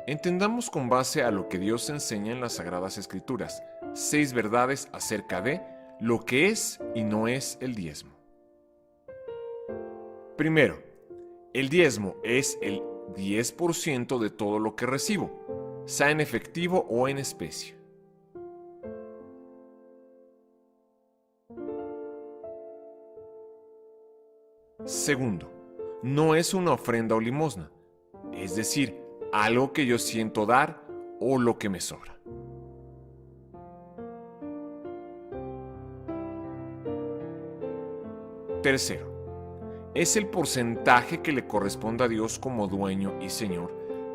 Entendamos con base a lo que Dios enseña en las Sagradas Escrituras 6 verdades acerca de lo que es y no es el diezmo. Primero, el diezmo es el 10% de todo lo que recibo, sea en efectivo o en especie. Segundo, no es una ofrenda o limosna, es decir, algo que yo siento dar o lo que me sobra. Tercero, es el porcentaje que le corresponde a Dios como dueño y Señor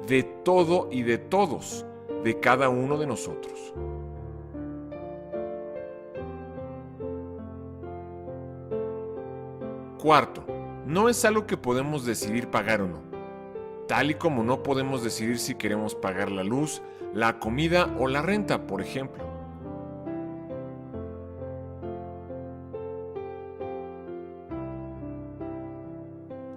de todo y de todos, de cada uno de nosotros. Cuarto, no es algo que podemos decidir pagar o no, tal y como no podemos decidir si queremos pagar la luz, la comida o la renta, por ejemplo.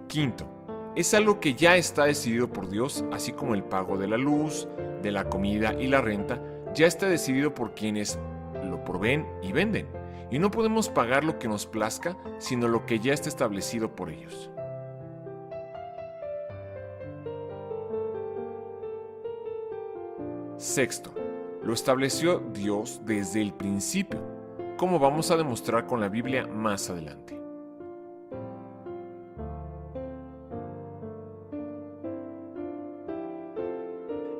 Quinto, es algo que ya está decidido por Dios, así como el pago de la luz, de la comida y la renta, ya está decidido por quienes lo proveen y venden, y no podemos pagar lo que nos plazca, sino lo que ya está establecido por ellos. Sexto, lo estableció Dios desde el principio, como vamos a demostrar con la Biblia más adelante.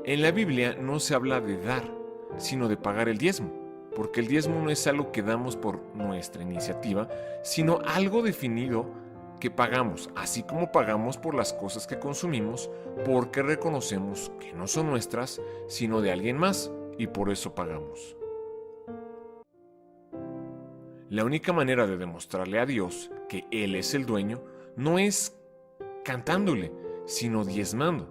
En la Biblia no se habla de dar, sino de pagar el diezmo, porque el diezmo no es algo que damos por nuestra iniciativa, sino algo definido que pagamos, así como pagamos por las cosas que consumimos, porque reconocemos que no son nuestras, sino de alguien más, y por eso pagamos. La única manera de demostrarle a Dios que Él es el dueño no es cantándole, sino diezmando,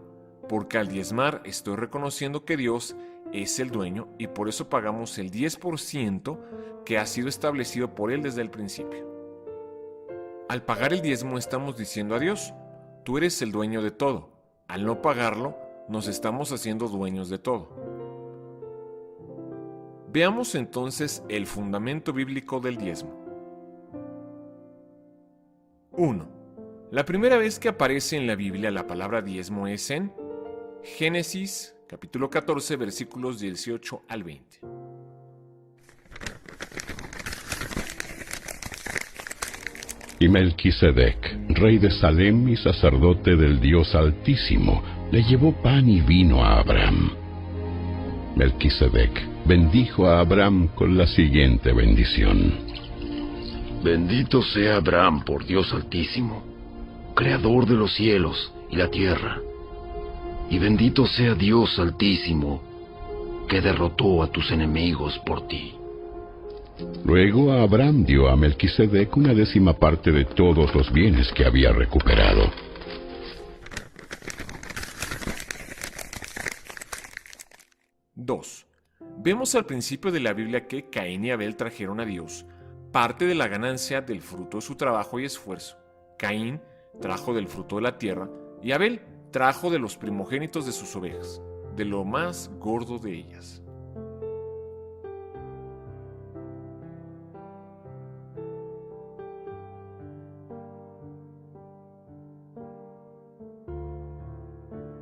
porque al diezmar estoy reconociendo que Dios es el dueño y por eso pagamos el 10% que ha sido establecido por Él desde el principio. Al pagar el diezmo estamos diciendo a Dios, tú eres el dueño de todo. Al no pagarlo, nos estamos haciendo dueños de todo. Veamos entonces el fundamento bíblico del diezmo. 1. La primera vez que aparece en la Biblia la palabra diezmo es en Génesis capítulo 14 versículos 18 al 20. Y Melquisedec, rey de Salem y sacerdote del Dios Altísimo, le llevó pan y vino a Abraham. Melquisedec bendijo a Abraham con la siguiente bendición: Bendito sea Abraham por Dios Altísimo, creador de los cielos y la tierra. Y bendito sea Dios Altísimo, que derrotó a tus enemigos por ti. Luego Abraham dio a Melquisedec una 10ª parte de todos los bienes que había recuperado. Dos. Vemos al principio de la Biblia que Caín y Abel trajeron a Dios parte de la ganancia del fruto de su trabajo y esfuerzo. Caín trajo del fruto de la tierra y Abel trajo de los primogénitos de sus ovejas, de lo más gordo de ellas.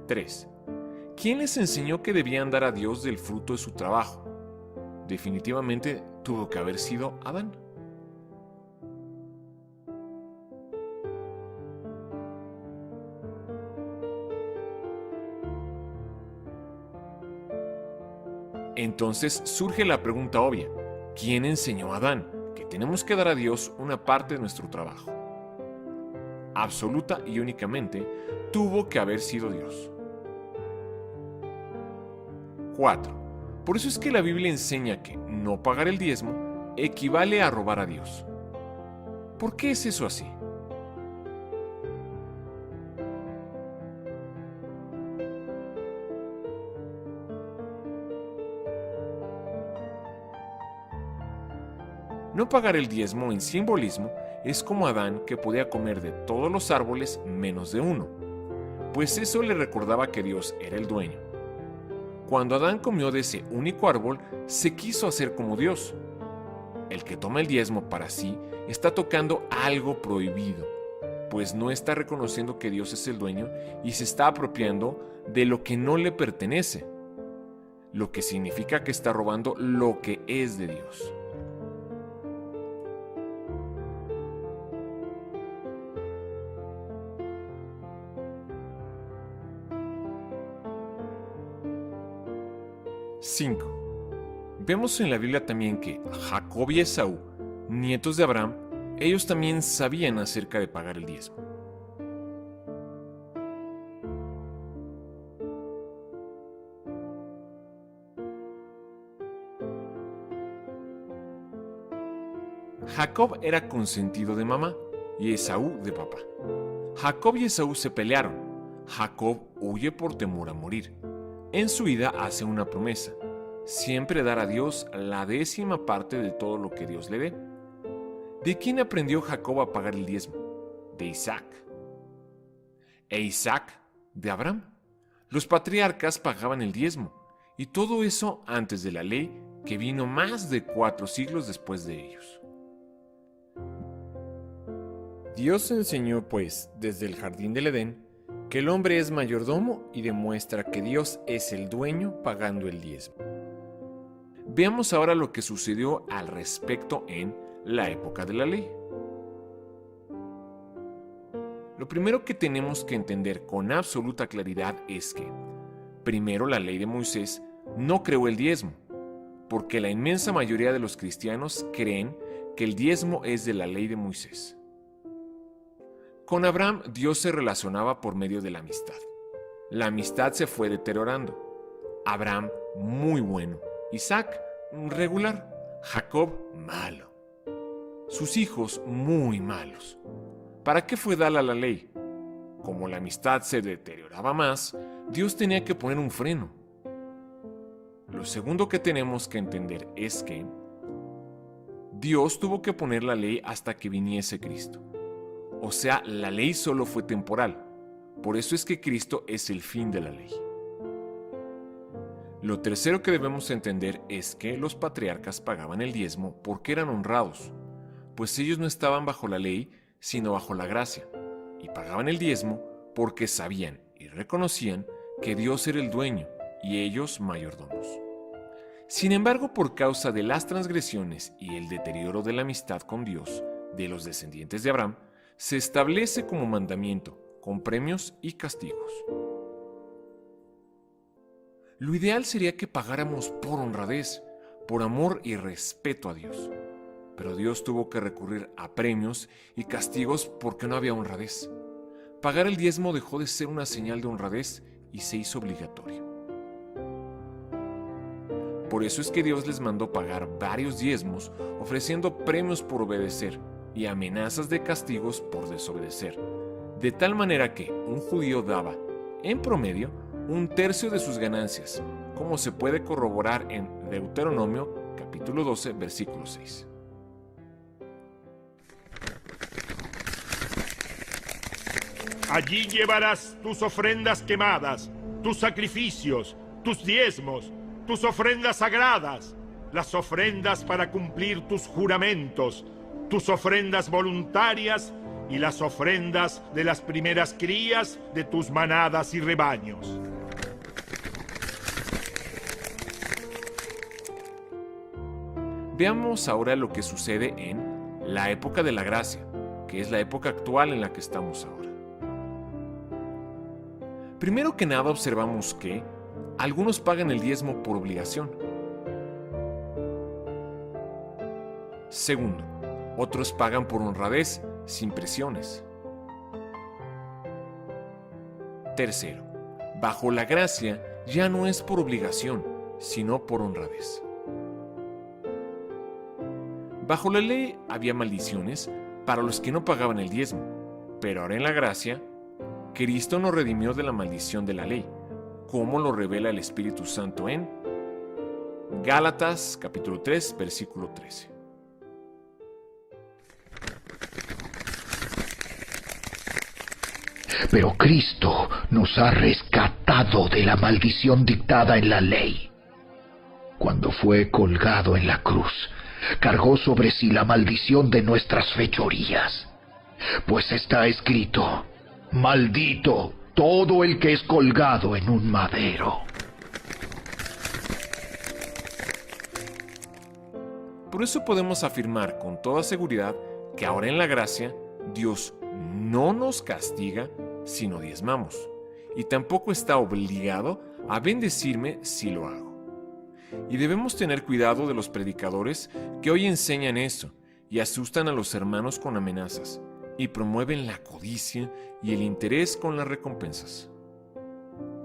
Tres. ¿Quién les enseñó que debían dar a Dios del fruto de su trabajo? Definitivamente tuvo que haber sido Adán. Entonces surge la pregunta obvia: ¿quién enseñó a Adán que tenemos que dar a Dios una parte de nuestro trabajo? Absoluta y únicamente tuvo que haber sido Dios. 4. Por eso es que la Biblia enseña que no pagar el diezmo equivale a robar a Dios. ¿Por qué es eso así? No pagar el diezmo en simbolismo es como Adán, que podía comer de todos los árboles menos de uno, pues eso le recordaba que Dios era el dueño. Cuando Adán comió de ese único árbol, se quiso hacer como Dios. El que toma el diezmo para sí está tocando algo prohibido, pues no está reconociendo que Dios es el dueño y se está apropiando de lo que no le pertenece, lo que significa que está robando lo que es de Dios. (5) Vemos en la Biblia también que Jacob y Esaú, nietos de Abraham, ellos también sabían acerca de pagar el diezmo. Jacob era consentido de mamá y Esaú de papá. Jacob y Esaú se pelearon. Jacob huye por temor a morir. En su ida hace una promesa: siempre dar a Dios la 10ª parte de todo lo que Dios le dé. ¿De quién aprendió Jacob a pagar el diezmo? De Isaac. E Isaac de Abraham. Los patriarcas pagaban el diezmo, y todo eso antes de la ley que vino más de 4 siglos después de ellos. Dios enseñó, pues, desde el jardín del Edén, que el hombre es mayordomo y demuestra que Dios es el dueño pagando el diezmo. Veamos ahora lo que sucedió al respecto en la época de la ley. Lo primero que tenemos que entender con absoluta claridad es que, primero, la ley de Moisés no creó el diezmo, porque la inmensa mayoría de los cristianos creen que el diezmo es de la ley de Moisés. Con Abraham, Dios se relacionaba por medio de la amistad. La amistad se fue deteriorando. Abraham, muy bueno. Isaac, regular. Jacob, malo. Sus hijos, muy malos. ¿Para qué fue dada la ley? Como la amistad se deterioraba más, Dios tenía que poner un freno. Lo segundo que tenemos que entender es que Dios tuvo que poner la ley hasta que viniese Cristo. O sea, la ley solo fue temporal. Por eso es que Cristo es el fin de la ley. Lo tercero que debemos entender es que los patriarcas pagaban el diezmo porque eran honrados, pues ellos no estaban bajo la ley, sino bajo la gracia, y pagaban el diezmo porque sabían y reconocían que Dios era el dueño y ellos mayordomos. Sin embargo, por causa de las transgresiones y el deterioro de la amistad con Dios de los descendientes de Abraham, se establece como mandamiento, con premios y castigos. Lo ideal sería que pagáramos por honradez, por amor y respeto a Dios. Pero Dios tuvo que recurrir a premios y castigos porque no había honradez. Pagar el diezmo dejó de ser una señal de honradez y se hizo obligatorio. Por eso es que Dios les mandó pagar varios diezmos, ofreciendo premios por obedecer y amenazas de castigos por desobedecer, de tal manera que un judío daba, en promedio, 1/3 de sus ganancias, como se puede corroborar en Deuteronomio capítulo 12, versículo 6. Allí llevarás tus ofrendas quemadas, tus sacrificios, tus diezmos, tus ofrendas sagradas, las ofrendas para cumplir tus juramentos, tus ofrendas voluntarias y las ofrendas de las primeras crías de tus manadas y rebaños. Veamos ahora lo que sucede en la época de la gracia, que es la época actual en la que estamos ahora. Primero que nada observamos que algunos pagan el diezmo por obligación. Segundo, otros pagan por honradez, sin presiones. Tercero, bajo la gracia ya no es por obligación, sino por honradez. Bajo la ley había maldiciones para los que no pagaban el diezmo, pero ahora en la gracia, Cristo nos redimió de la maldición de la ley, como lo revela el Espíritu Santo en Gálatas capítulo 3, versículo 13. Pero Cristo nos ha rescatado de la maldición dictada en la ley. Cuando fue colgado en la cruz, cargó sobre sí la maldición de nuestras fechorías. Pues está escrito: maldito todo el que es colgado en un madero. Por eso podemos afirmar con toda seguridad que ahora en la gracia, Dios no nos castiga si no diezmamos, y tampoco está obligado a bendecirme si lo hago. Y debemos tener cuidado de los predicadores que hoy enseñan eso y asustan a los hermanos con amenazas y promueven la codicia y el interés con las recompensas.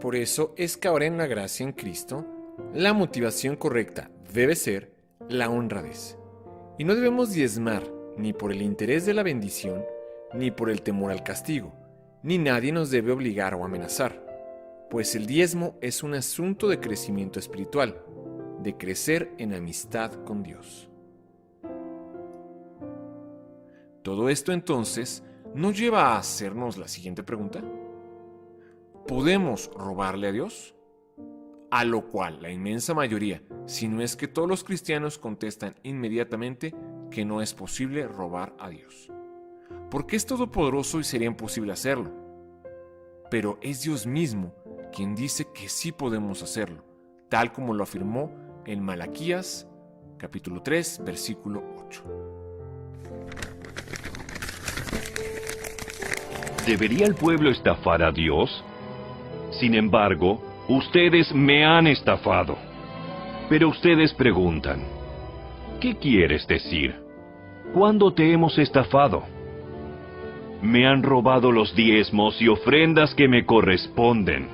Por eso es que ahora en la gracia en Cristo, la motivación correcta debe ser la honradez. Y no debemos diezmar ni por el interés de la bendición, ni por el temor al castigo, ni nadie nos debe obligar o amenazar, pues el diezmo es un asunto de crecimiento espiritual, de crecer en amistad con Dios. Todo esto entonces nos lleva a hacernos la siguiente pregunta: ¿podemos robarle a Dios? A lo cual la inmensa mayoría, si no es que todos los cristianos, contestan inmediatamente que no es posible robar a Dios, porque es todopoderoso y sería imposible hacerlo. Pero es Dios mismo quien dice que sí podemos hacerlo, tal como lo afirmó en Malaquías, capítulo 3, versículo 8. ¿Debería el pueblo estafar a Dios? Sin embargo, ustedes me han estafado. Pero ustedes preguntan, ¿qué quieres decir? ¿Cuándo te hemos estafado? Me han robado los diezmos y ofrendas que me corresponden.